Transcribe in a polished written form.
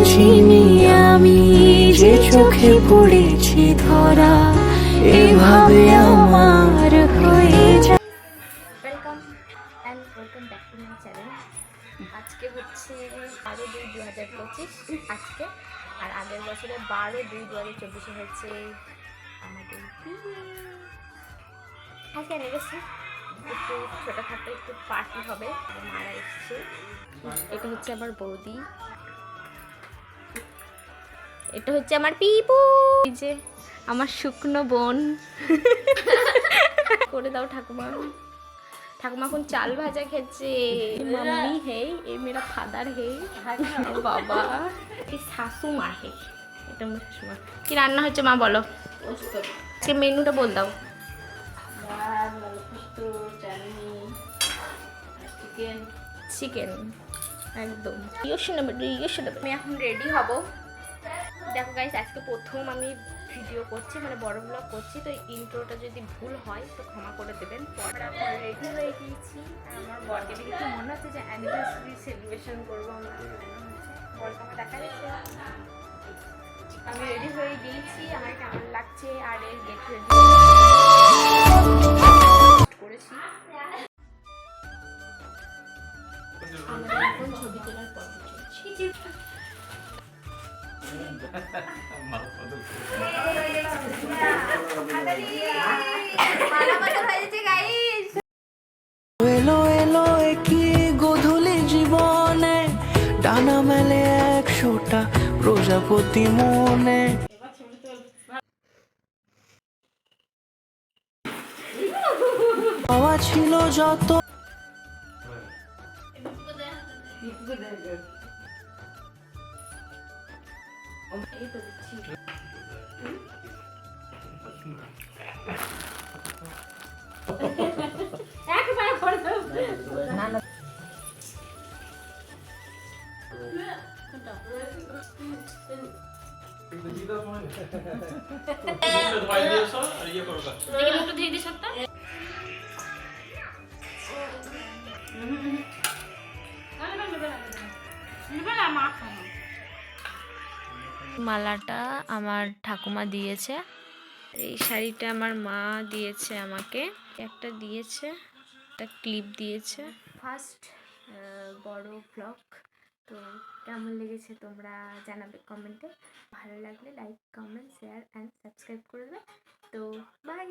বুঝিনি আমি যে চোখে পড়েছি ধরা, এভাবে আমার হয়ে যায়। Welcome and welcome back to my channel. আজকে হচ্ছে 12/2/2025 আজকে, আর আগের বছরে 12/2/2024 হচ্ছে আমাদের বিয়ে। আজকে অ্যানিভার্সারি, একটু ছোটোখাটো একটু পার্টি হবে, মারা এসছে। এটা হচ্ছে আমার বৌদি, এটা হচ্ছে আমার পিপু, এই যে আমার শুকনো বোন। করে দাও ঠাকুমা। ঠাকুমা এখন চাল ভাজা খেচ্ছে। মাম্মি হে, এ মেরা ফাদার হে, বাবা এই শাশু মা হে, এটা আমার শাশুমা। কি রান্না হচ্ছে মা বলো, সে মেনুটা বল দাও। চিকেন একদম আমি এখন রেডি হব। দেখো গাইস, আজকে প্রথম আমি ভিডিও করছি, মানে বড় ব্লগ করছি, তো ইন্ট্রোটা যদি ভুল হয় তো ক্ষমা করে দেবেন। পরে এখন রেডি হয়ে গিয়েছি, আর আমার বরকে দেখে মনে হচ্ছে যে অ্যানিভার্সারি সেলিব্রেশন করবো আমরা। বরকে আমার দেখা যাচ্ছে, আমি রেডি হয়ে গিয়েছি, আমার কেমন লাগছে আর এর গেট রেডি করেছি। আমাদের এখন ছবি তোলার পর্ব চলছে। এলো এলো কি গোধূলি জীবনে, ডানা মেলে 100টা প্রজাপতি মনে। পাওয়া ছিল যত মালাটা আমার ঠাকুমা দিয়েছে, এই শাড়িটা আমার মা দিয়েছে আমাকে, একটা দিয়েছে, একটা ক্লিপ দিয়েছে। ফার্স্ট বড় ব্লগ, তো কেমন লেগেছে তোমরা জানাবে কমেন্টে। ভালো লাগলে like, comment, share and subscribe করে দেবে। তো বাই।